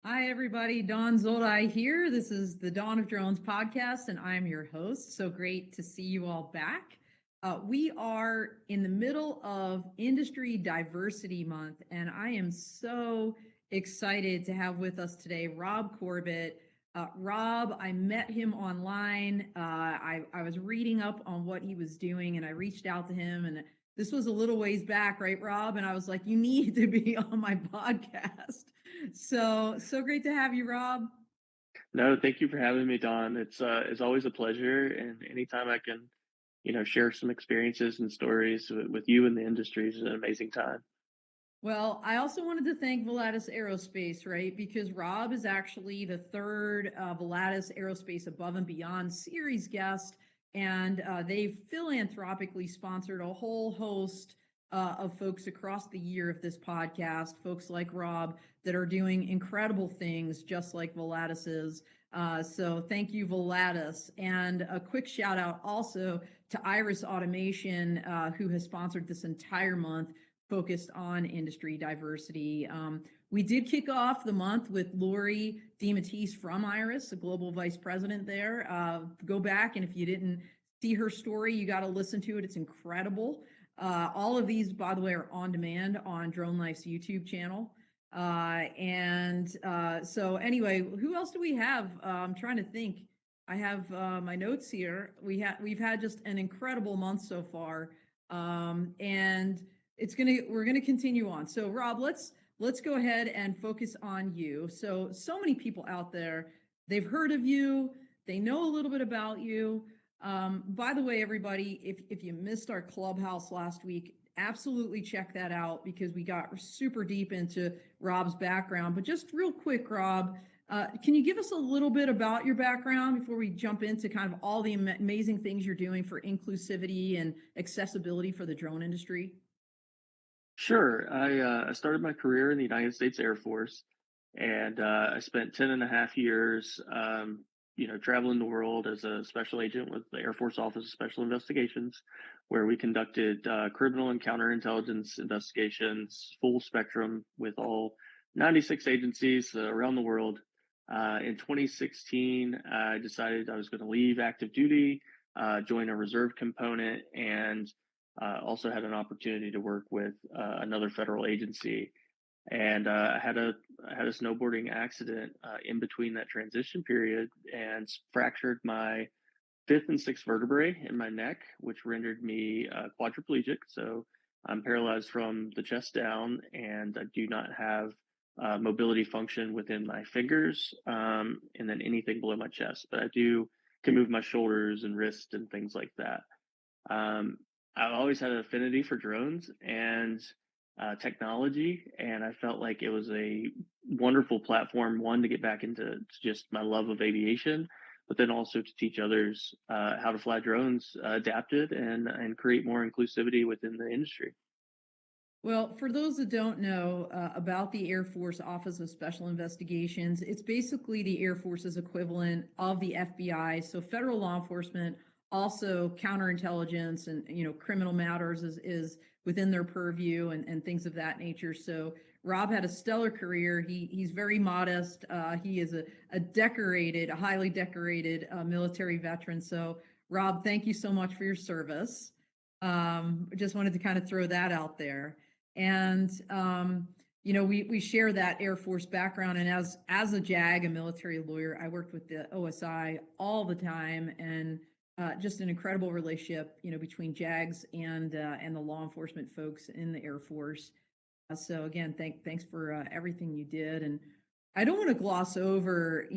Hi, everybody. Dawn Zoldai here. This is the Dawn of Drones podcast, and I'm your host. So great to see you all back. We are in the middle of Industry Diversity Month, and I am so excited to have with us today Rob Corbett. Rob, I met him online. I was reading up on what he was doing, and I reached out to him, and this was a little ways back, right, Rob? And I was like, you need to be on my podcast. So great to have you, Rob. No, thank you for having me, Don. It's always a pleasure, and anytime I can, share some experiences and stories with you in the industry is an amazing time. Well, I also wanted to thank Volatus Aerospace, right? Because Rob is actually the third Volatus Aerospace Above and Beyond series guest, and they've philanthropically sponsored a whole host of folks across the year of this podcast, folks like Rob that are doing incredible things, just like Volatus is. So thank you, Volatus. And a quick shout out also to Iris Automation, who has sponsored this entire month focused on industry diversity. We did kick off the month with Lori DeMatteis from Iris, a global vice president there. Go back, and if you didn't see her story, you got to listen to it. It's incredible. All of these, by the way, are on demand on DroneLife's YouTube channel. So anyway, who else do we have? I'm trying to think. I have my notes here. We've had just an incredible month so far, and we're gonna continue on. So Rob, let's go ahead and focus on you. So many people out there, they've heard of you, they know a little bit about you. By the way, everybody, if you missed our clubhouse last week, absolutely check that out because we got super deep into Rob's background. But just real quick, Rob, can you give us a little bit about your background before we jump into kind of all the amazing things you're doing for inclusivity and accessibility for the drone industry? Sure. I started my career in the United States Air Force, and I spent 10 and a half years, traveling the world as a special agent with the Air Force Office of Special Investigations, where we conducted criminal and counterintelligence investigations, full spectrum with all 96 agencies around the world. In 2016, I decided I was going to leave active duty, join a reserve component, and also had an opportunity to work with another federal agency, and I had a snowboarding accident in between that transition period, and fractured my fifth and sixth vertebrae in my neck, which rendered me quadroplegic. So I'm paralyzed from the chest down, and I do not have mobility function within my fingers, and then anything below my chest. But I can move my shoulders and wrist and things like that. Um, I've always had an affinity for drones and technology, and I felt like it was a wonderful platform, one, to get back into just my love of aviation, but then also to teach others how to fly drones adapted and create more inclusivity within the industry. Well, for those that don't know about the Air Force Office of Special Investigations, it's basically the Air Force's equivalent of the FBI. So federal law enforcement, also counterintelligence and criminal matters is within their purview and things of that nature. So Rob had a stellar career. He's very modest. He is a highly decorated military veteran. So Rob, thank you so much for your service. Just wanted to kind of throw that out there. And we share that Air Force background. And as a JAG, a military lawyer, I worked with the OSI all the time, and just an incredible relationship, between JAGs and the law enforcement folks in the Air Force. So again, thanks for everything you did. And I don't want to gloss over,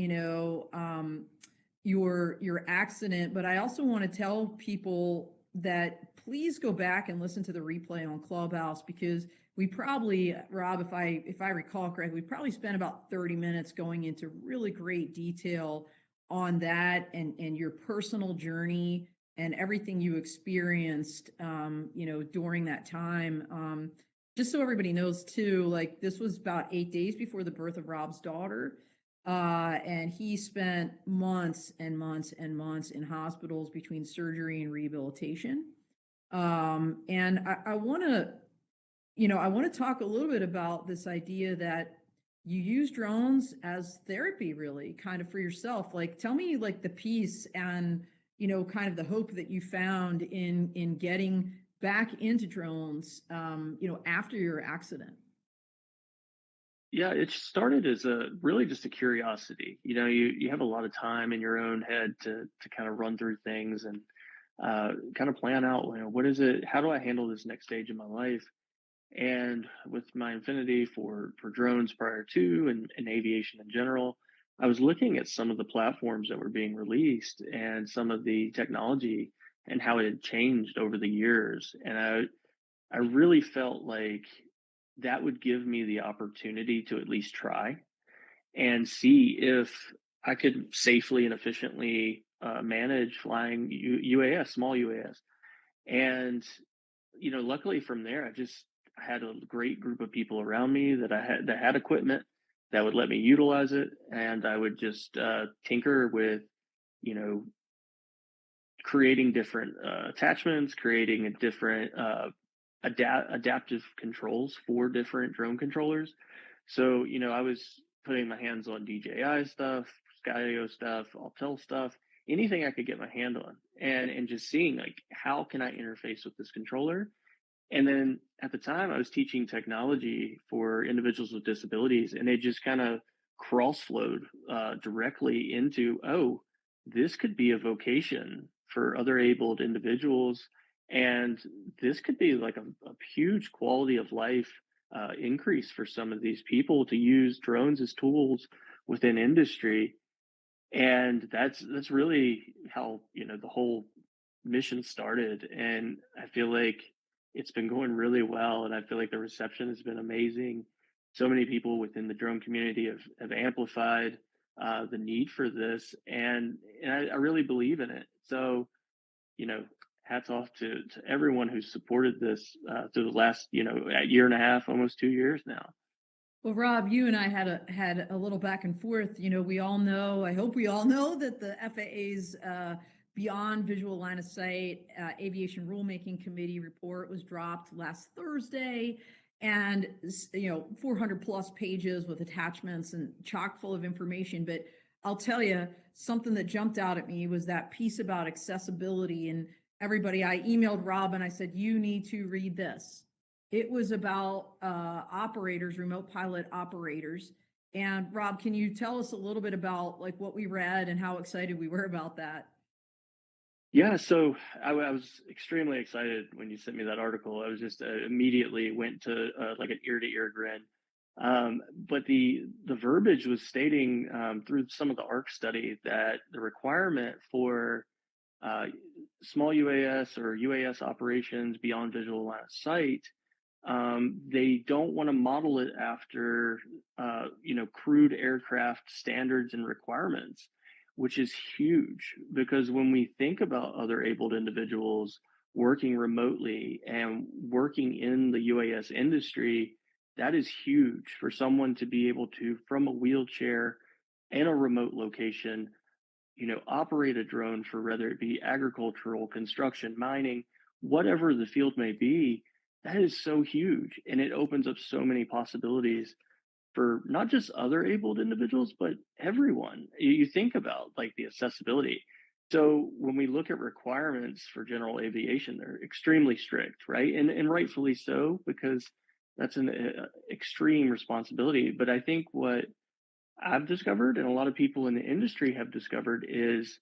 your accident, but I also want to tell people that please go back and listen to the replay on Clubhouse, because we probably, Rob, if I recall correctly, we probably spent about 30 minutes going into really great detail on that and your personal journey and everything you experienced, during that time. Just so everybody knows too, like this was about 8 days before the birth of Rob's daughter. And he spent months and months and months in hospitals between surgery and rehabilitation. And I want to, I want to talk a little bit about this idea that you use drones as therapy, really, kind of for yourself. Like, tell me, like, the peace and, kind of the hope that you found in getting back into drones, after your accident. Yeah, it started as a really just a curiosity. You have a lot of time in your own head to kind of run through things and kind of plan out, what is it? How do I handle this next stage in my life? And with my affinity for drones prior to and aviation in general, I was looking at some of the platforms that were being released and some of the technology and how it had changed over the years. And I really felt like that would give me the opportunity to at least try and see if I could safely and efficiently manage flying UAS, small UAS. And luckily from there, I had a great group of people around me that had equipment that would let me utilize it, and I would just tinker with, you know, creating different attachments, creating a different adaptive controls for different drone controllers. So I was putting my hands on DJI stuff, Skydio stuff, Altel stuff, anything I could get my hand on, and just seeing like how can I interface with this controller. And then at the time, I was teaching technology for individuals with disabilities, and it just kind of cross flowed directly into, oh, this could be a vocation for other abled individuals. And this could be like a huge quality of life increase for some of these people to use drones as tools within industry. And that's really how the whole mission started. And I feel like it's been going really well, and I feel like the reception has been amazing. So many people within the drone community have amplified the need for this, and I really believe in it. So you know hats off to everyone who's supported this through the last year and a half, almost 2 years now. Well, Rob, you and I had a little back and forth. We all know, I hope we all know, that the FAA's Beyond Visual Line of Sight Aviation Rulemaking Committee report was dropped last Thursday, and 400 plus pages with attachments and chock full of information. But I'll tell you, something that jumped out at me was that piece about accessibility. And everybody, I emailed Rob and I said, you need to read this. It was about operators, remote pilot operators. And Rob, can you tell us a little bit about like what we read and how excited we were about that? Yeah, so I was extremely excited when you sent me that article. I was just immediately went to like an ear to ear grin. But the verbiage was stating through some of the ARC study that the requirement for uh, small UAS or UAS operations beyond visual line of sight, they don't want to model it after crewed aircraft standards and requirements, which is huge because when we think about other abled individuals working remotely and working in the UAS industry, that is huge for someone to be able to, from a wheelchair in a remote location, operate a drone for whether it be agricultural, construction, mining, whatever the field may be. That is so huge. And it opens up so many possibilities for not just other abled individuals, but everyone. You think about like the accessibility. So when we look at requirements for general aviation, they're extremely strict, right? And rightfully so, because that's an extreme responsibility. But I think what I've discovered, and a lot of people in the industry have discovered, is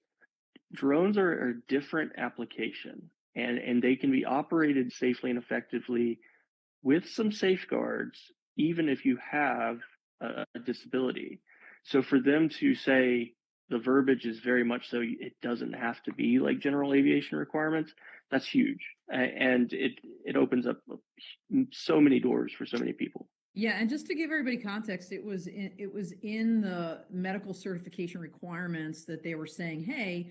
drones are a different application, and they can be operated safely and effectively with some safeguards, even if you have a disability. So for them to say the verbiage is very much so it doesn't have to be like general aviation requirements, that's huge, and it opens up so many doors for so many people. Yeah, and just to give everybody context, it was in the medical certification requirements that they were saying, hey,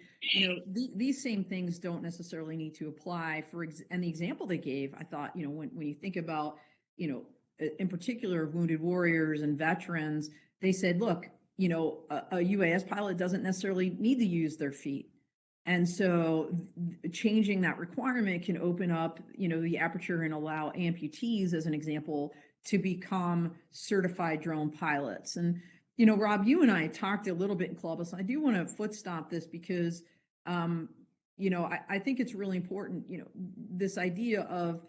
these same things don't necessarily need to apply and the example they gave, I thought, when you think about, in particular wounded warriors and veterans, they said, look, a UAS pilot doesn't necessarily need to use their feet. And so changing that requirement can open up, the aperture and allow amputees, as an example, to become certified drone pilots. And, Rob, you and I talked a little bit in Clubhouse. I do want to foot stomp this because, I think it's really important, this idea of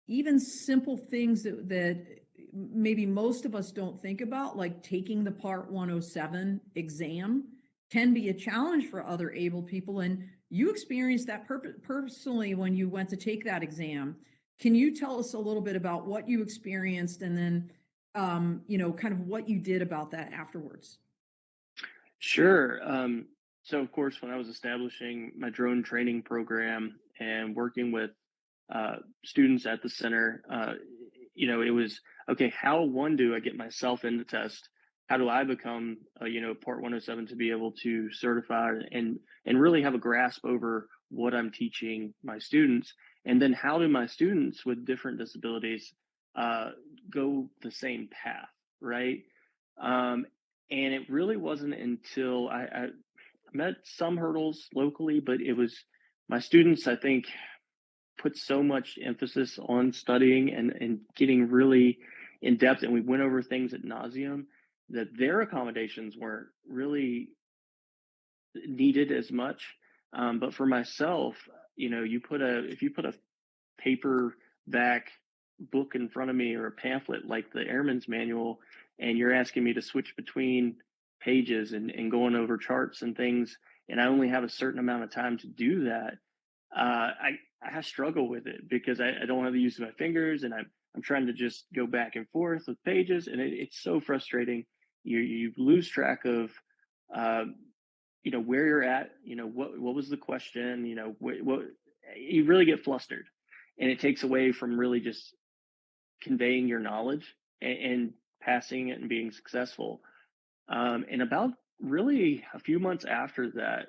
even simple things that maybe most of us don't think about, like taking the Part 107 exam, can be a challenge for other able people. And you experienced that personally when you went to take that exam. Can you tell us a little bit about what you experienced and then, kind of what you did about that afterwards? Sure. So, of course, when I was establishing my drone training program and working with students at the center, it was okay. How one do I get myself in the test? How do I become, Part 107 to be able to certify and really have a grasp over what I'm teaching my students? And then how do my students with different disabilities uh, go the same path, right? Um, and it really wasn't until I met some hurdles locally, but it was my students, I think, put so much emphasis on studying and getting really in depth. And we went over things at nauseum that their accommodations weren't really needed as much. But for myself, if you put a paperback book in front of me or a pamphlet like the Airman's Manual, and you're asking me to switch between pages and going over charts and things, and I only have a certain amount of time to do that, I struggle with it because I don't have the use of my fingers, and I'm trying to just go back and forth with pages, and it's so frustrating. You lose track of uh, where you're at. What was the question. What you really get flustered, and it takes away from really just conveying your knowledge and passing it and being successful. And about really a few months after that,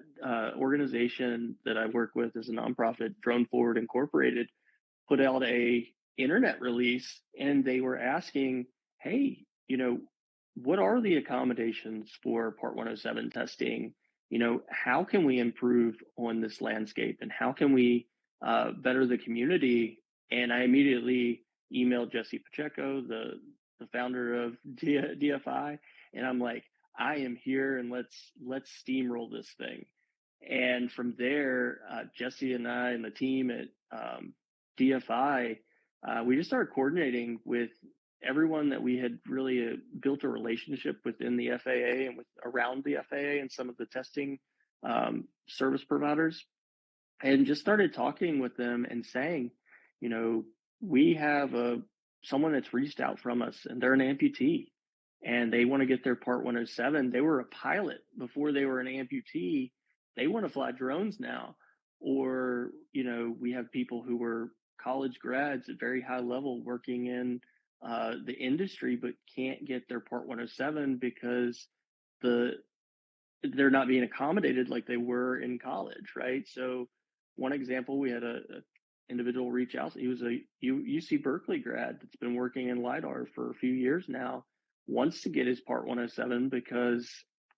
organization that I work with is a nonprofit, Drone Forward Incorporated, put out a internet release, and they were asking, hey, what are the accommodations for Part 107 testing? How can we improve on this landscape, and how can we better the community? And I immediately emailed Jesse Pacheco, the founder of DFI, and I'm like, I am here, and let's steamroll this thing. And from there, Jesse and I and the team at DFI, we just started coordinating with everyone that we had really built a relationship within the FAA and with around the FAA and some of the testing service providers, and just started talking with them and saying, you know, we have someone that's reached out from us, and they're an amputee, and they want to get their Part 107. They were a pilot before they were an amputee. They want to fly drones now. Or, we have people who were college grads at very high level working in the industry, but can't get their Part 107 because the they're not being accommodated like they were in college, right? So one example, we had a individual reach out. He was a UC Berkeley grad that's been working in LiDAR for a few years now, wants to get his Part 107 because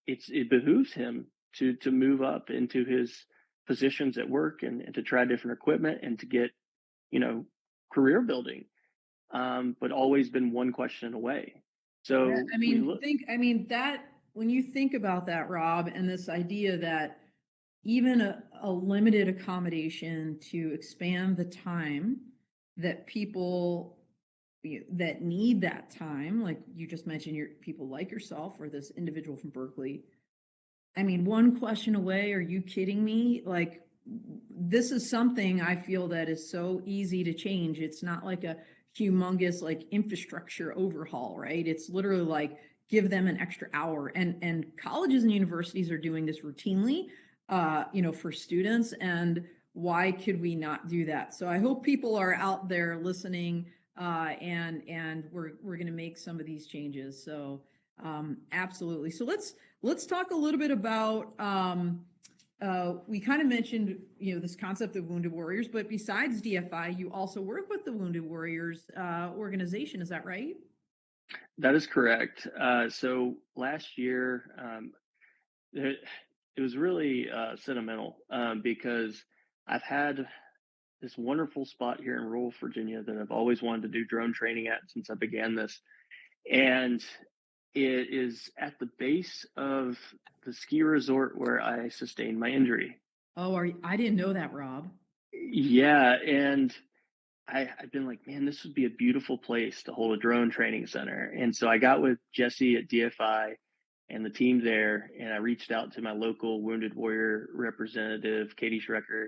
it behooves him to move up into his positions at work and to try different equipment and to get, you know, career building, but always been one question away. Yeah, So we look. that when you think about that, Rob, and this idea that even a limited accommodation to expand the time that people that need that time, like you just mentioned, your people like yourself or this individual from Berkeley. I mean, one question away, are you kidding me? Like, this is something I feel that is so easy to change. It's not like a humongous like infrastructure overhaul, right? It's literally like give them an extra hour. And colleges and universities are doing this routinely, for students. And why could we not do that? So I hope people are out there listening, and we're going to make some of these changes. So absolutely. So let's talk a little bit about we kind of mentioned, this concept of wounded warriors, but besides DFI, you also work with the Wounded Warriors organization. Is that right? That is correct. So last year, it, it was really sentimental because I've had this wonderful spot here in rural Virginia that I've always wanted to do drone training at since I began this. And it is at the base of the ski resort where I sustained my injury. Oh, I didn't know that, Rob. Yeah, and I've been like, man, this would be a beautiful place to hold a drone training center. And so I got with Jesse at DFI and the team there, and I reached out to my local Wounded Warrior representative, Katie Schrecker,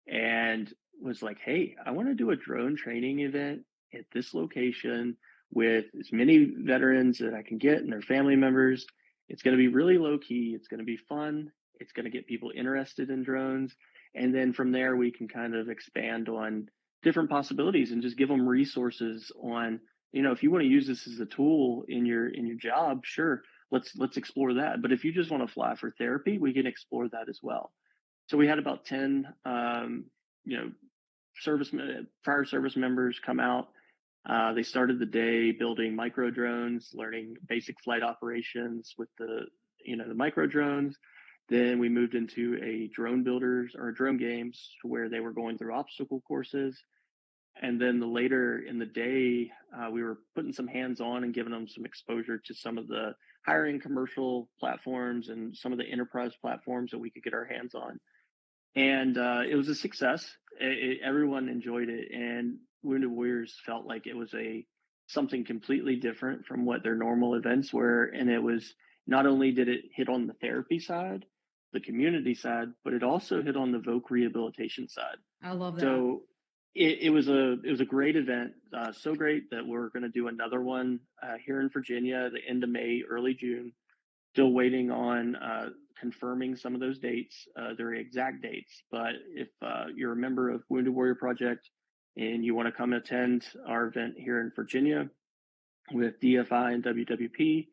and was like, hey, I want to do a drone training event at this location with as many veterans that I can get and their family members. It's going to be really low key. It's going to be fun. It's going to get people interested in drones. And then from there, we can kind of expand on different possibilities and just give them resources on, if you want to use this as a tool in your job, sure, let's explore that. But if you just want to fly for therapy, we can explore that as well. So we had about 10 you know prior service members come out. They started the day building micro drones, learning basic flight operations with the micro drones. Then we moved into a drone builders or drone games where they were going through obstacle courses. And then later in the day, we were putting some hands on and giving them some exposure to some of the higher end commercial platforms and some of the enterprise platforms that we could get our hands on. And it was a success. Everyone enjoyed it, and Wounded Warriors felt like it was something completely different from what their normal events were. And it was, not only did it hit on the therapy side, the community side, but it also hit on the voc rehabilitation side. I love that. So it was a great event. So great that we're going to do another one here in Virginia, the end of May, early June. Still waiting on confirming some of those dates, their exact dates. But if you're a member of Wounded Warrior Project and you want to come attend our event here in Virginia with DFI and WWP,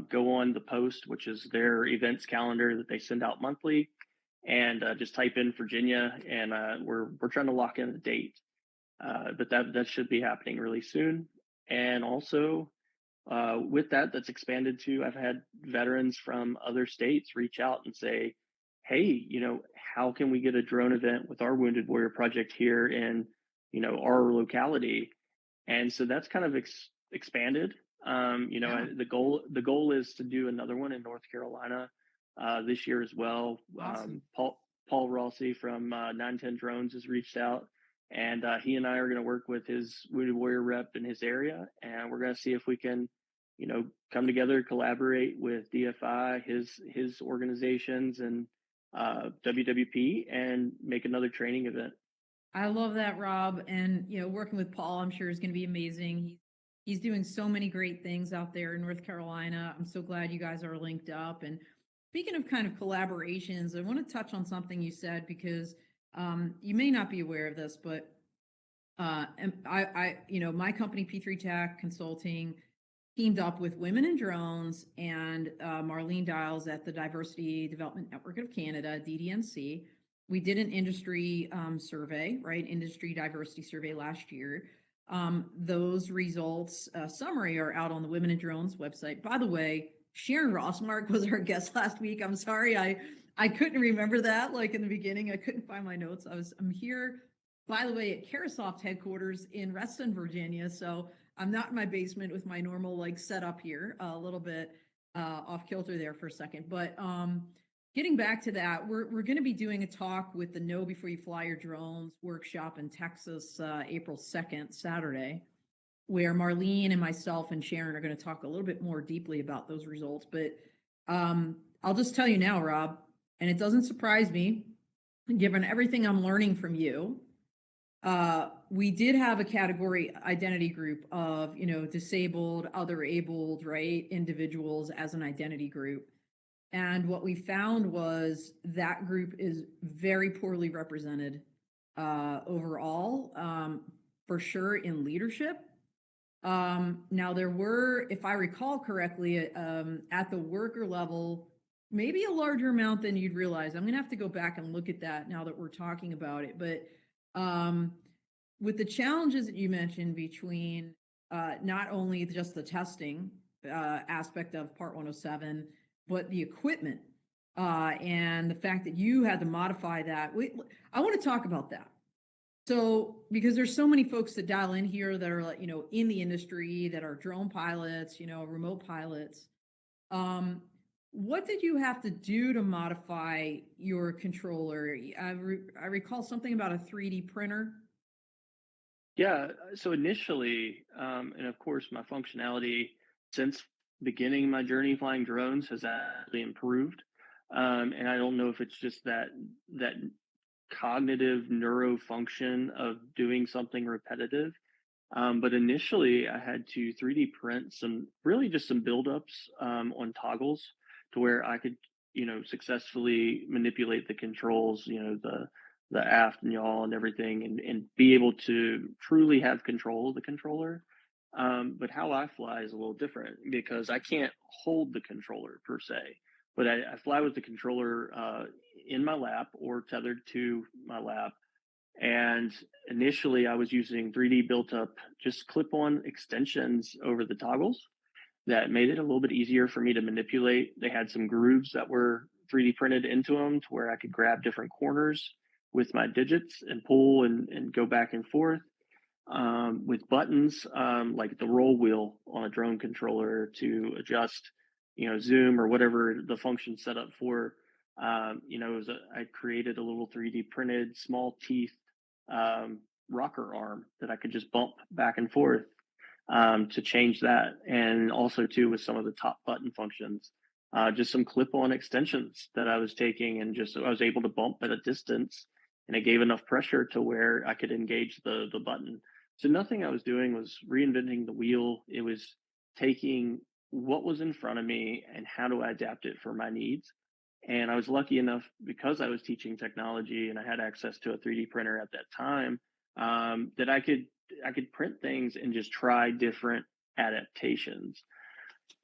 go on the Post, which is their events calendar that they send out monthly, and just type in Virginia, and we're trying to lock in a date. But that should be happening really soon. And also, with that's expanded to, I've had veterans from other states reach out and say, hey, how can we get a drone event with our Wounded Warrior Project here in, our locality? And so that's kind of expanded. Yeah. The goal is to do another one in North Carolina this year as well. Awesome. Paul Rossi from 910 Drones has reached out, and he and I are going to work with his Wounded Warrior rep in his area, and we're going to see if we can, come together, collaborate with DFI, his organizations, and WWP, and make another training event. I love that, Rob. And working with Paul, I'm sure is going to be amazing. He's doing so many great things out there in North Carolina. I'm so glad you guys are linked up. And speaking of kind of collaborations, I want to touch on something you said because you may not be aware of this, but my company P3 Tech Consulting teamed up with Women in Drones and Marlene Dials at the Diversity Development Network of Canada, DDNC. We did an industry survey, right? Industry diversity survey last year. Those results summary are out on the Women in Drones website. By the way, Sharon Rossmark was our guest last week. I'm sorry, I couldn't remember that. Like in the beginning, I couldn't find my notes. I'm here, by the way, at Carasoft headquarters in Reston, Virginia. So I'm not in my basement with my normal like setup here. A little bit off kilter there for a second, but getting back to that, we're going to be doing a talk with the Know Before You Fly Your Drones workshop in Texas, April 2nd, Saturday, where Marlene and myself and Sharon are going to talk a little bit more deeply about those results. But I'll just tell you now, Rob, and it doesn't surprise me, given everything I'm learning from you. We did have a category identity group of, disabled, other abled, right, individuals as an identity group. And what we found was that group is very poorly represented overall, for sure in leadership. Now, there were, if I recall correctly, at the worker level, maybe a larger amount than you'd realize. I'm going to have to go back and look at that now that we're talking about it. But with the challenges that you mentioned between not only just the testing aspect of Part 107, but the equipment and the fact that you had to modify that. I want to talk about that So, because there's so many folks that dial in here that are like, in the industry that are drone pilots, remote pilots. Um, what did you have to do to modify your controller? I recall something about a 3D printer. Yeah, so initially, and of course, my functionality since beginning my journey flying drones has actually improved. And I don't know if it's just that cognitive neuro function of doing something repetitive. But initially, I had to 3D print some really just some buildups on toggles to where I could, successfully manipulate the controls, the aft and yaw and everything, and be able to truly have control of the controller. But how I fly is a little different because I can't hold the controller per se, but I fly with the controller in my lap or tethered to my lap. And initially, I was using 3D built up just clip on extensions over the toggles that made it a little bit easier for me to manipulate. They had some grooves that were 3D printed into them to where I could grab different corners with my digits and pull and go back and forth with buttons like the roll wheel on a drone controller to adjust, zoom or whatever the function set up for. I created a little 3D printed small teeth um, rocker arm that I could just bump back and forth to change that, and also too with some of the top button functions. Just some clip-on extensions that I was taking, and just I was able to bump at a distance, and it gave enough pressure to where I could engage the button. So nothing I was doing was reinventing the wheel. It was taking what was in front of me and how do I adapt it for my needs. And I was lucky enough because I was teaching technology and I had access to a 3D printer at that time that I could print things and just try different adaptations.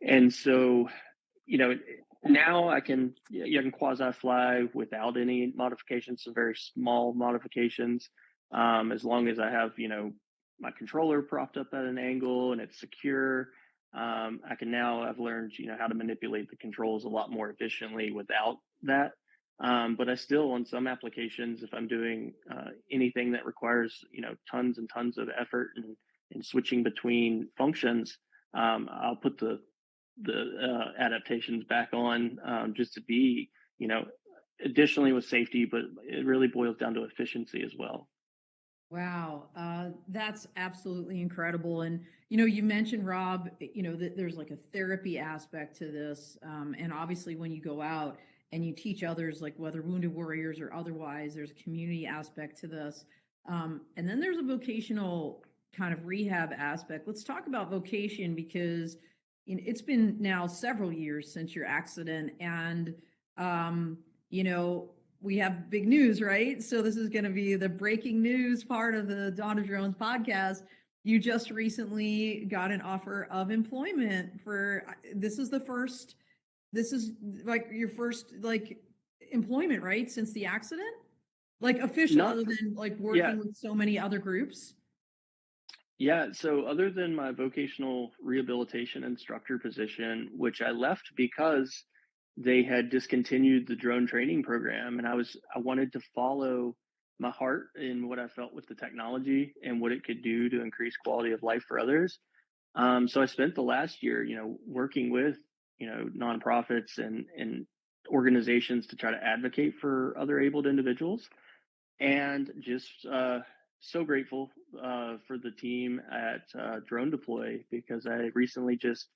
And so, you know, now I can quasi fly without any modifications, some very small modifications, as long as I have my controller propped up at an angle and it's secure. I've learned how to manipulate the controls a lot more efficiently without that. But I still, on some applications, if I'm doing anything that requires tons and tons of effort and switching between functions, I'll put the adaptations back on just to be, additionally with safety, but it really boils down to efficiency as well. Wow, that's absolutely incredible. And you mentioned Rob, that there's like a therapy aspect to this, and obviously when you go out and you teach others, like whether wounded warriors or otherwise, there's a community aspect to this, and then there's a vocational kind of rehab aspect. Let's talk about vocation because it's been now several years since your accident, and um, you know we have big news, right? So this is going to be the breaking news part of the Dawn of Drones podcast. You just recently got an offer of employment for this is the first this is like your first like employment, right? Since the accident? Like official Not other for, than like yeah, working with so many other groups. yeah. So other than my vocational rehabilitation instructor position, which I left because they had discontinued the drone training program, and I wanted to follow my heart in what I felt with the technology and what it could do to increase quality of life for others. So I spent the last year, working with, nonprofits and organizations to try to advocate for other abled individuals, and just so grateful for the team at Drone Deploy because I recently just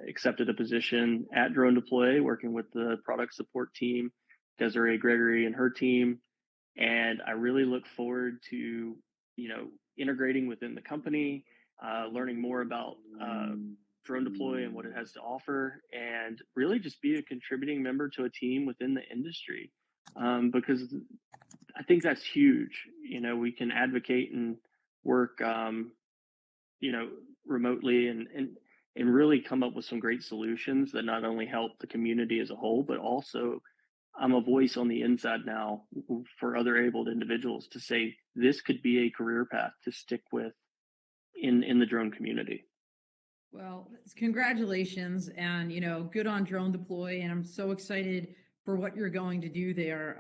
accepted a position at Drone Deploy, working with the product support team, Desiree Gregory and her team, and I really look forward to integrating within the company, learning more about Drone Deploy and what it has to offer, and really just be a contributing member to a team within the industry. Because I think that's huge. We can advocate and work, you know, remotely and really come up with some great solutions that not only help the community as a whole, but also I'm a voice on the inside now for other abled individuals to say this could be a career path to stick with in the drone community. Well, congratulations and good on Drone Deploy. And I'm so excited for what you're going to do there.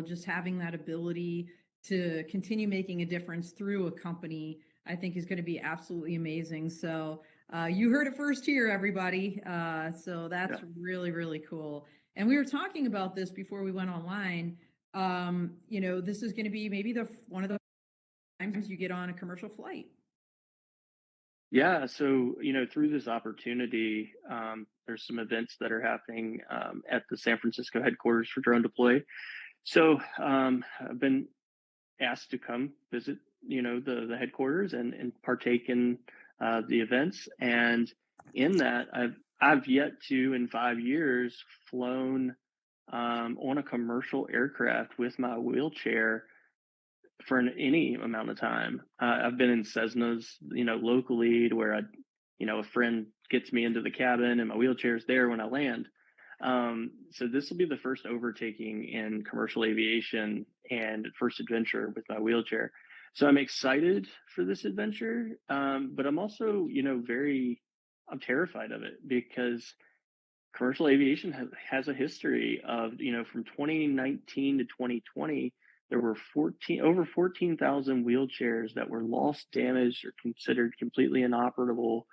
Just having that ability to continue making a difference through a company, I think is going to be absolutely amazing. So you heard it first here, everybody. So that's Yeah. really, really cool. And we were talking about this before we went online. This is going to be maybe the one of the times you get on a commercial flight. Yeah, so through this opportunity, there's some events that are happening at the San Francisco headquarters for Drone Deploy. So I've been asked to come visit, the headquarters and partake in the events. And in that, I've yet to in 5 years flown on a commercial aircraft with my wheelchair for any amount of time. I've been in Cessnas, locally to where a friend gets me into the cabin and my wheelchair's there when I land. So this will be the first overtaking in commercial aviation and first adventure with my wheelchair. So I'm excited for this adventure, but I'm also, I'm terrified of it because commercial aviation has a history of, from 2019 to 2020, there were over 14,000 wheelchairs that were lost, damaged, or considered completely inoperable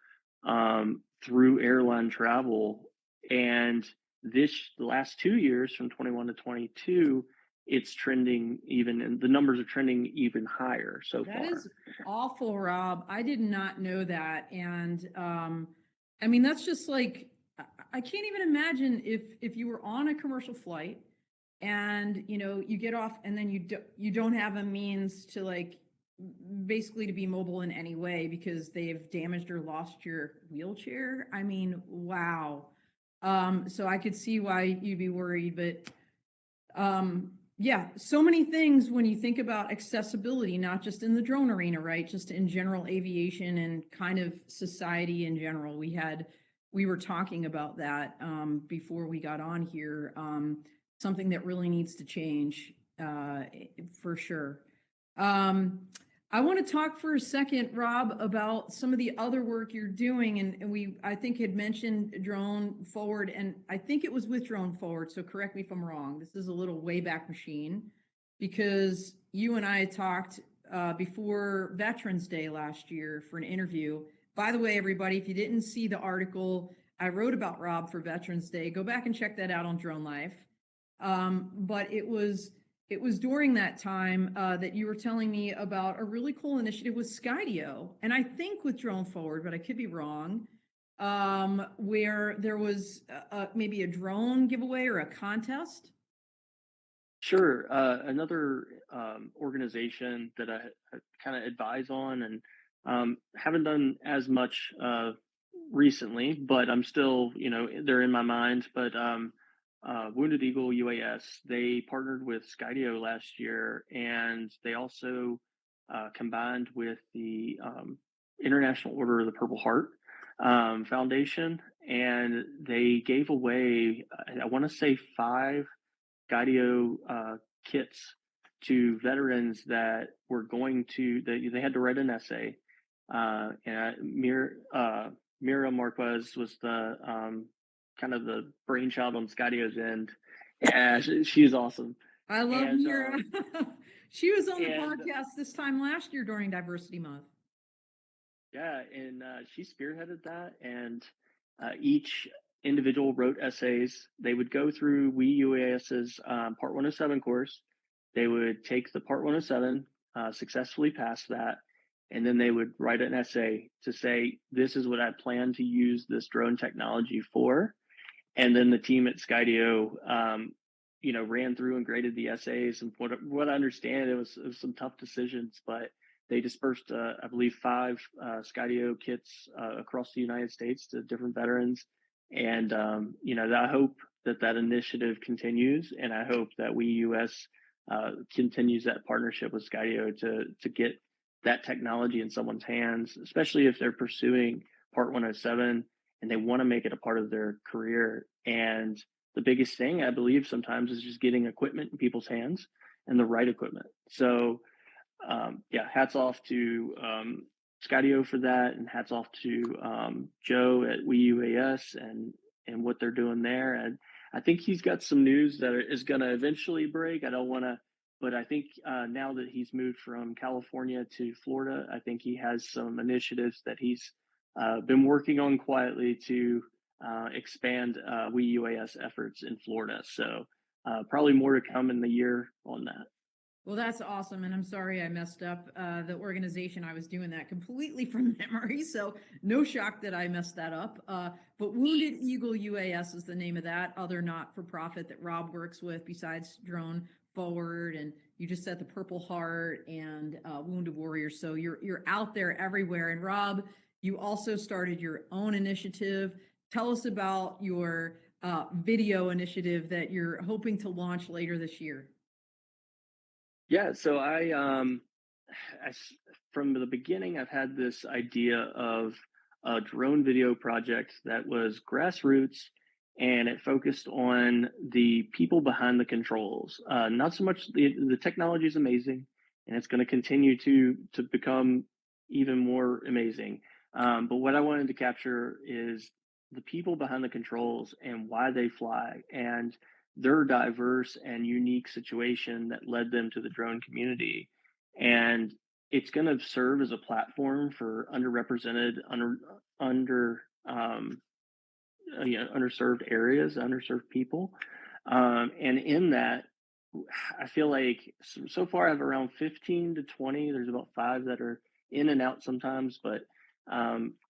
through airline travel. And the last 2 years, from 21 to 22, it's trending even, and the numbers are trending even higher so far. That is awful, Rob. I did not know that. And I mean, that's just like, I can't even imagine if you were on a commercial flight and you get off and then you don't have a means to like basically to be mobile in any way because they've damaged or lost your wheelchair. I mean, wow. So I could see why you'd be worried, but yeah, so many things when you think about accessibility, not just in the drone arena, right? Just in general aviation and kind of society in general. We were talking about that before we got on here. Something that really needs to change for sure. I want to talk for a second, Rob, about some of the other work you're doing. And we, I think, had mentioned Drone Forward, and I think it was with Drone Forward. So correct me if I'm wrong. This is a little Wayback Machine because you and I had talked before Veterans Day last year for an interview. By the way, everybody, if you didn't see the article I wrote about Rob for Veterans Day, go back and check that out on DroneLife. But it was during that time that you were telling me about a really cool initiative with Skydio, and I think with Drone Forward, but I could be wrong, where there was maybe a drone giveaway or a contest. Sure. Another organization that I kind of advise on and haven't done as much recently, but I'm still, they're in my mind. But Wounded Eagle UAS, they partnered with Skydio last year, and they also combined with the International Order of the Purple Heart Foundation, and they gave away, I want to say, 5 Skydio kits to veterans that were going to, they had to write an essay. And Mira Marquez was the kind of the brainchild on Skydio's end. Yeah, she's awesome. I love Mira. She was on the podcast this time last year during Diversity Month. Yeah, and she spearheaded that, and each individual wrote essays. They would go through WeUAS's Part 107 course. They would take the Part 107, successfully pass that, and then they would write an essay to say, this is what I plan to use this drone technology for. And then the team at Skydio, ran through and graded the essays. And what I understand, it was some tough decisions, but they dispersed, I believe, 5 Skydio kits across the United States to different veterans. And, I hope that initiative continues. And I hope that WeUS continues that partnership with Skydio to get that technology in someone's hands, especially if they're pursuing Part 107 and they want to make it a part of their career. And the biggest thing, I believe, sometimes is just getting equipment in people's hands and the right equipment. So, hats off to Skydio for that, and hats off to Joe at WeUAS and what they're doing there. And I think he's got some news that is going to eventually break. I don't want to but I think now that he's moved from California to Florida, I think he has some initiatives that he's been working on quietly to expand we UAS efforts in Florida. So probably more to come in the year on that. Well, that's awesome, and I'm sorry I messed up the organization. I was doing that completely from memory, so no shock that I messed that up. But Wounded Eagle UAS is the name of that other not-for-profit that Rob works with besides Drone Forward, and you just said the Purple Heart and Wounded Warriors. So you're out there everywhere. And Rob, you also started your own initiative. Tell us about your video initiative that you're hoping to launch later this year. Yeah, so from the beginning, I've had this idea of a drone video project that was grassroots, and it focused on the people behind the controls. Not so much the technology is amazing, and it's going to continue to become even more amazing. But what I wanted to capture is the people behind the controls and why they fly, and their diverse and unique situation that led them to the drone community. And it's going to serve as a platform for underrepresented, underserved areas, underserved people. And in that, I feel like so far I have around 15 to 20. There's about 5 that are in and out sometimes, but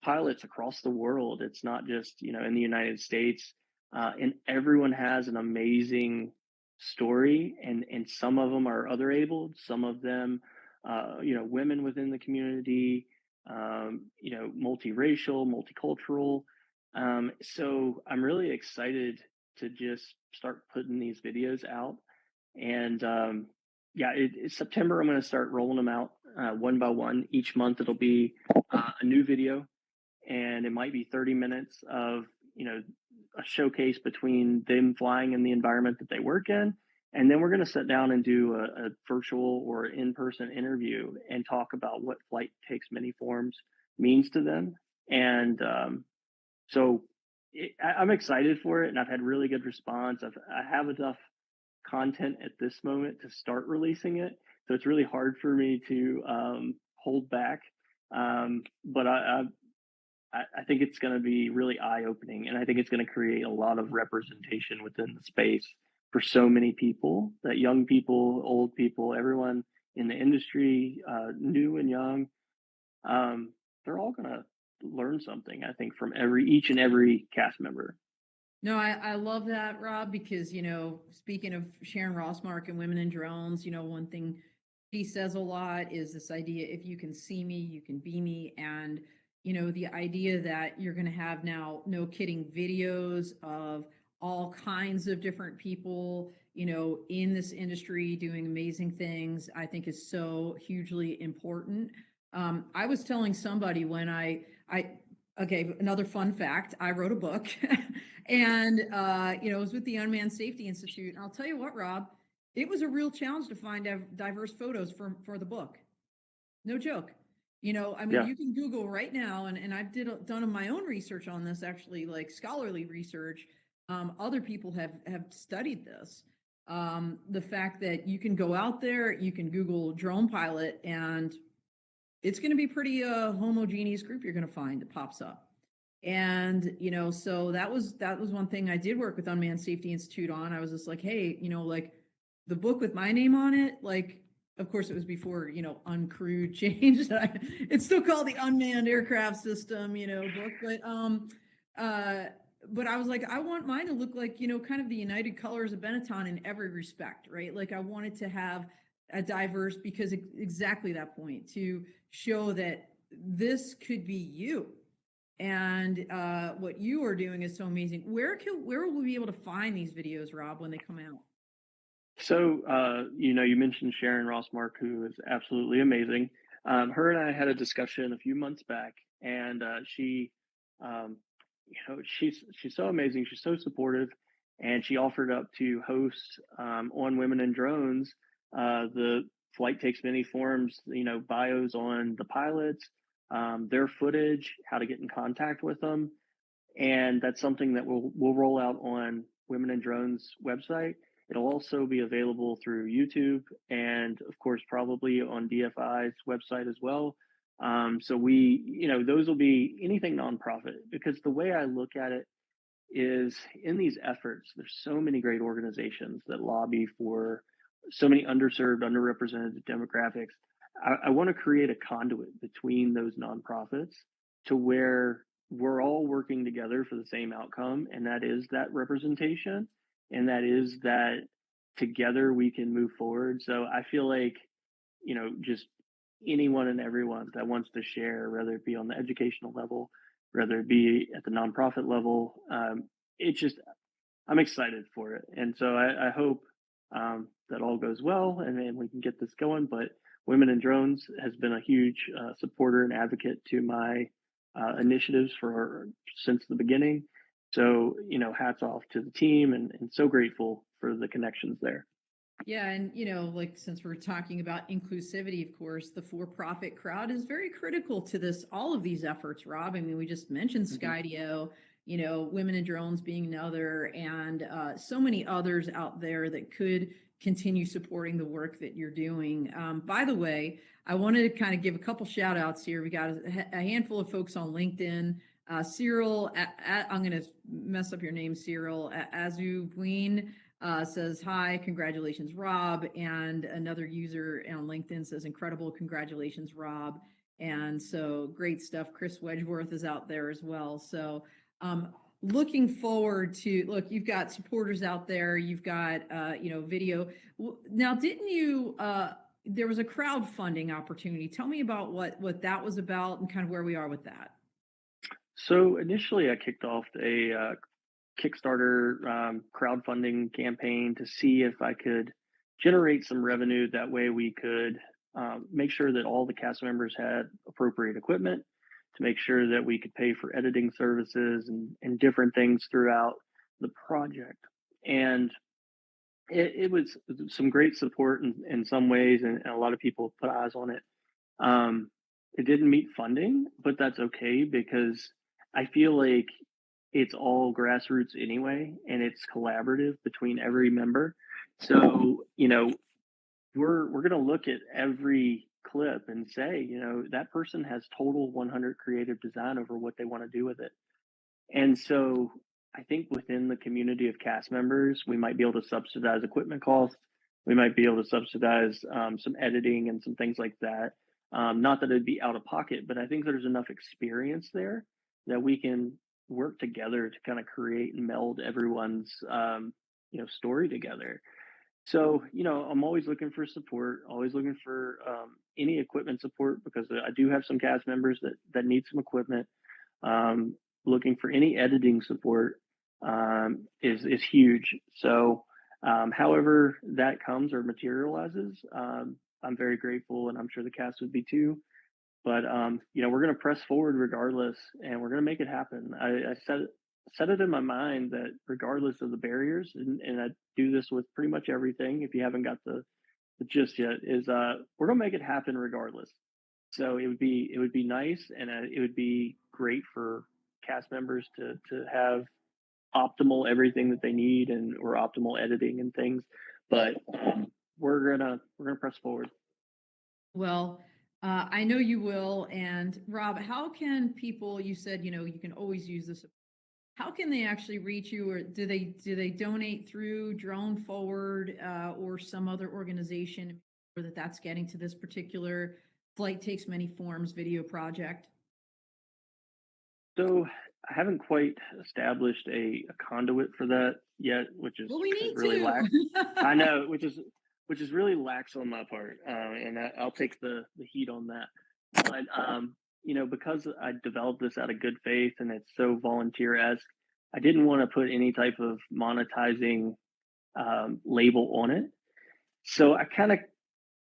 pilots across the world. It's not just in the United States, and everyone has an amazing story, and some of them are other abled, some of them, women within the community, multiracial, multicultural. So I'm really excited to just start putting these videos out. And yeah, it's September. I'm going to start rolling them out one by one. Each month it'll be a new video, and it might be 30 minutes of a showcase between them flying in the environment that they work in, and then we're going to sit down and do a virtual or in-person interview and talk about what flight takes many forms means to them. And so I'm excited for it, and I've had really good response. I have enough content at this moment to start releasing it, so it's really hard for me to hold back. But I think it's going to be really eye opening, and I think it's going to create a lot of representation within the space for so many people, that young people, old people, everyone in the industry, new and young, they're all going to learn something, I think, from each and every cast member. No, I love that, Rob, because, speaking of Sharon Rossmark and Women in Drones, one thing she says a lot is this idea, if you can see me, you can be me. And, the idea that you're going to have now, no kidding, videos of all kinds of different people, in this industry doing amazing things, I think is so hugely important. I was telling somebody when okay, another fun fact, I wrote a book and, it was with the Unmanned Safety Institute. And I'll tell you what, Rob, it was a real challenge to find diverse photos for the book. No joke. I mean, Yeah. you can Google right now, and I've done my own research on this, actually, like scholarly research. Other people have studied this. The fact that you can go out there, you can Google drone pilot, and it's going to be pretty homogeneous group you're going to find that pops up. And so that was one thing I did work with Unmanned Safety Institute on. I was just like, hey, like the book with my name on it, like, of course it was before uncrewed changed. It's still called the Unmanned Aircraft System book, but I was like, I want mine to look like kind of the United Colors of Benetton in every respect, right? Like I wanted to have a diverse, because exactly that point, to show that this could be you. And what you are doing is so amazing. Where will we be able to find these videos, Rob, when they come out? So, you mentioned Sharon Rossmark, who is absolutely amazing. Her and I had a discussion a few months back, and she, she's so amazing. She's so supportive, and she offered up to host on Women in Drones. The flight takes many forms. Bios on the pilots, their footage, how to get in contact with them, and that's something that we'll roll out on Women in Drones website. It'll also be available through YouTube and, of course, probably on DFI's website as well. So those will be anything nonprofit because the way I look at it is in these efforts, there's so many great organizations that lobby for so many underserved, underrepresented demographics. I want to create a conduit between those nonprofits to where we're all working together for the same outcome, and that is that representation, and that is that together we can move forward. So I feel like, just anyone and everyone that wants to share, whether it be on the educational level, whether it be at the nonprofit level, it's just I'm excited for it, and so I hope that all goes well, and then we can get this going. But Women in Drones has been a huge supporter and advocate to my initiatives for since the beginning. So hats off to the team, and so grateful for the connections there. Yeah, and like since we're talking about inclusivity, of course, the for-profit crowd is very critical to all of these efforts, Rob. I mean, we just mentioned Mhm. Skydio, Women in Drones being another, and so many others out there that could continue supporting the work that you're doing. By the way, I wanted to kind of give a couple shout outs here. We got a handful of folks on LinkedIn. Cyril, I'm going to mess up your name, Cyril, Azubuin says, hi, congratulations, Rob. And another user on LinkedIn says, incredible, congratulations, Rob. And so great stuff. Chris Wedgeworth is out there as well. So looking forward to, look, you've got supporters out there. You've got, video. Now, didn't you, there was a crowdfunding opportunity. Tell me about what that was about and kind of where we are with that. So initially, I kicked off a Kickstarter crowdfunding campaign to see if I could generate some revenue. That way, we could make sure that all the cast members had appropriate equipment, to make sure that we could pay for editing services and different things throughout the project. And it was some great support in some ways, and a lot of people put eyes on it. It didn't meet funding, but that's okay because I feel like it's all grassroots anyway, and it's collaborative between every member. So, we're going to look at every clip and say, that person has total 100 creative design over what they want to do with it. And so I think within the community of cast members, we might be able to subsidize equipment costs. We might be able to subsidize some editing and some things like that. Not that it'd be out of pocket, but I think there's enough experience there that we can work together to kind of create and meld everyone's story together. So, I'm always looking for support, always looking for any equipment support because I do have some cast members that need some equipment. Um, Looking for any editing support is huge. So, however that comes or materializes, I'm very grateful, and I'm sure the cast would be too. But we're going to press forward regardless, and we're going to make it happen. I set it in my mind that regardless of the barriers, and I do this with pretty much everything. If you haven't got the gist yet, is we're going to make it happen regardless. So it would be nice, and it would be great for cast members to have optimal everything that they need and or optimal editing and things. But we're gonna press forward. Well, I know you will. And Rob, how can people, you said, you can always use this. How can they actually reach you, or do they donate through Drone Forward or some other organization, or that's getting to this particular Flight Takes Many Forms video project? So I haven't quite established a conduit for that yet, which is Well, we need really to. lax. I know, which is really lax on my part, and I'll take the heat on that. But because I developed this out of good faith and it's so volunteer esque, I didn't want to put any type of monetizing label on it. So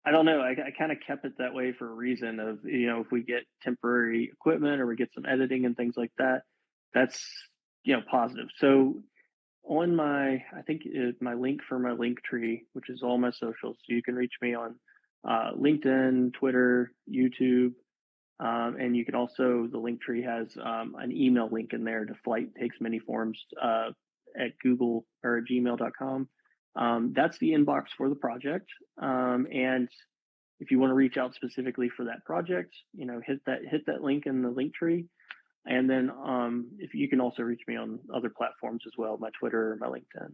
I don't know. I kind of kept it that way for a reason of, if we get temporary equipment or we get some editing and things like that, that's, positive. So on I think my link for my link tree, which is all my socials, so you can reach me on LinkedIn, Twitter, YouTube. And you can also, the link tree has an email link in there to Flight Takes Many Forms at Google or at gmail.com. That's the inbox for the project. And if you want to reach out specifically for that project, hit that link in the link tree. And then if you can also reach me on other platforms as well, my Twitter, my LinkedIn.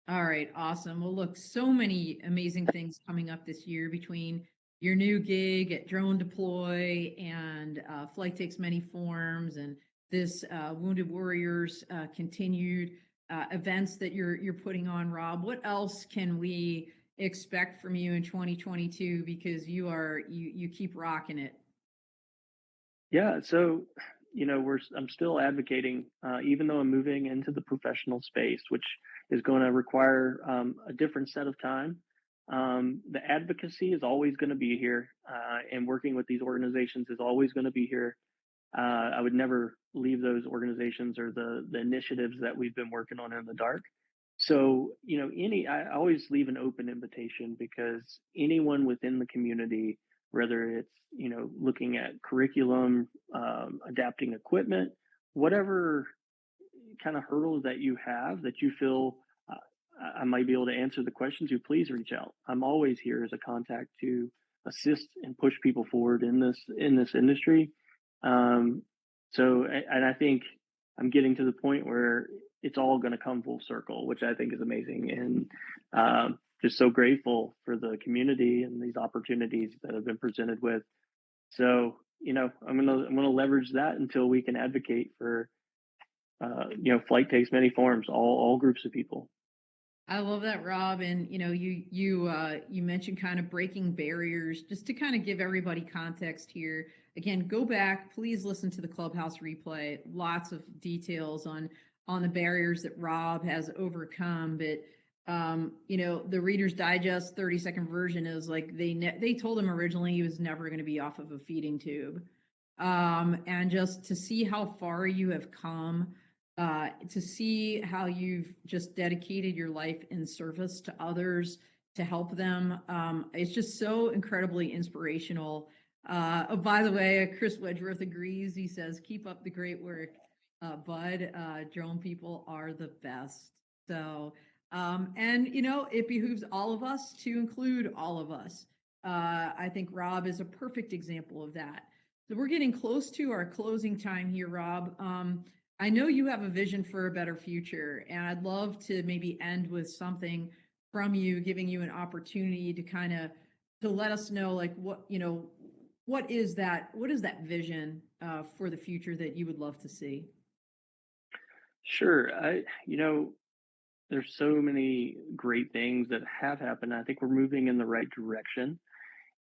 All right, awesome. Well, look, so many amazing things coming up this year between your new gig at Drone Deploy and Flight Takes Many Forms, and this Wounded Warriors continued events that you're putting on, Rob. What else can we expect from you in 2022? Because you keep rocking it. Yeah, so I'm still advocating, even though I'm moving into the professional space, which is going to require a different set of time. The advocacy is always going to be here, and working with these organizations is always going to be here. I would never leave those organizations or the initiatives that we've been working on in the dark. So, I always leave an open invitation because anyone within the community, whether it's, looking at curriculum, adapting equipment, whatever kind of hurdles that you have that you feel I might be able to answer the questions, you please reach out. I'm always here as a contact to assist and push people forward in this industry. Um, and I think I'm getting to the point where it's all going to come full circle, which I think is amazing, and just so grateful for the community and these opportunities that have been presented with. So, I'm gonna leverage that until we can advocate for flight takes many forms, all groups of people. I love that, Rob. And you mentioned kind of breaking barriers. Just to kind of give everybody context here. Again, go back, please listen to the Clubhouse replay. Lots of details on the barriers that Rob has overcome. But the Reader's Digest 30-second version is like they told him originally he was never going to be off of a feeding tube. And just to see how far you have come, to see how you've just dedicated your life in service to others to help them. It's just so incredibly inspirational. Oh, by the way, Chris Wedgeworth agrees. He says, keep up the great work, Bud. Drone people are the best. So, and it behooves all of us to include all of us. I think Rob is a perfect example of that. So we're getting close to our closing time here, Rob. I know you have a vision for a better future, and I'd love to maybe end with something from you, giving you an opportunity to kind of to let us know, like what is that vision for the future that you would love to see? Sure. There's so many great things that have happened. I think we're moving in the right direction.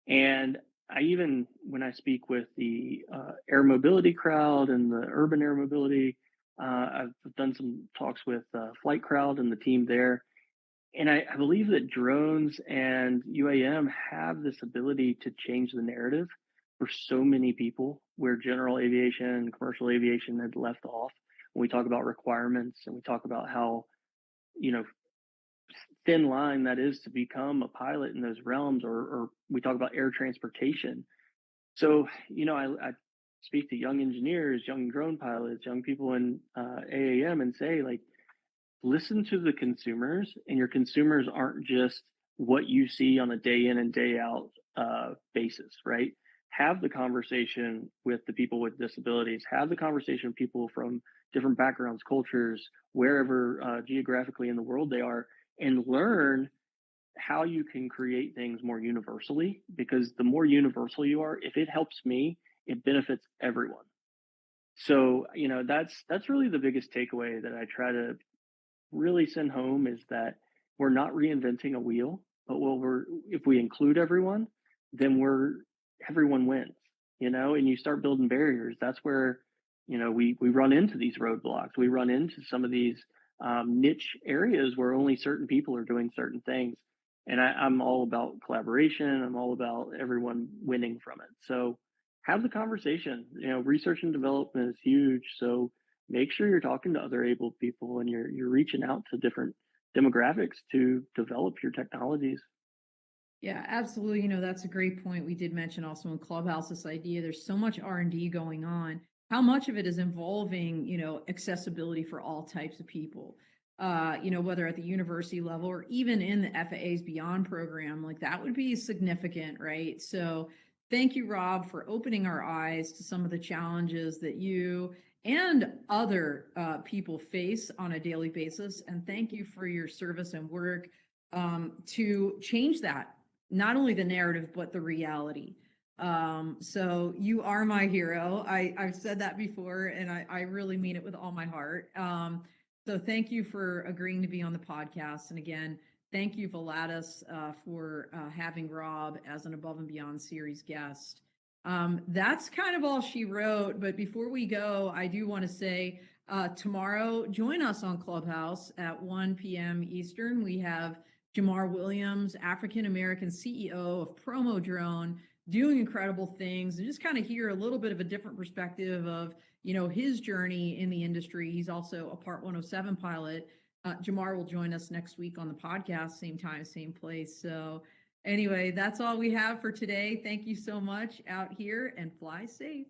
And when I speak with the air mobility crowd and the urban air mobility, I've done some talks with Flight Crowd and the team there. And I believe that drones and UAM have this ability to change the narrative for so many people where general aviation and commercial aviation had left off. When we talk about requirements and we talk about how, you know, thin line that is to become a pilot in those realms, or we talk about air transportation. So, I speak to young engineers, young drone pilots, young people in AAM and say, like, listen to the consumers, and your consumers aren't just what you see on a day in and day out basis, right? Have the conversation with the people with disabilities, have the conversation with people from different backgrounds, cultures, wherever geographically in the world they are, and learn how you can create things more universally, because the more universal you are, if it helps me, it benefits everyone. So, that's really the biggest takeaway that I try to really send home, is that we're not reinventing a wheel, but if we include everyone, then everyone wins, and you start building barriers. That's where, we run into these roadblocks. We run into some of these niche areas where only certain people are doing certain things. And I'm all about collaboration. I'm all about everyone winning from it. So have the conversation. Research and development is huge. So make sure you're talking to other able people, and you're reaching out to different demographics to develop your technologies. Yeah, absolutely. That's a great point. We did mention also in Clubhouse this idea there's so much R&D going on. How much of it is involving, accessibility for all types of people? whether at the university level or even in the FAA's Beyond program, like that would be significant, right? So thank you, Rob, for opening our eyes to some of the challenges that you and other people face on a daily basis. And thank you for your service and work to change that, not only the narrative, but the reality. So you are my hero. I've said that before, and I really mean it with all my heart. So thank you for agreeing to be on the podcast. And again, thank you, Volatus, for having Rob as an Above and Beyond series guest. That's kind of all she wrote. But before we go, I do want to say tomorrow, join us on Clubhouse at 1 p.m. Eastern. We have Jamar Williams, African-American CEO of Promo Drone, doing incredible things, and just kind of hear a little bit of a different perspective of his journey in the industry. He's also a Part 107 pilot. Jamar will join us next week on the podcast, same time, same place. So anyway, that's all we have for today. Thank you so much out here, and fly safe.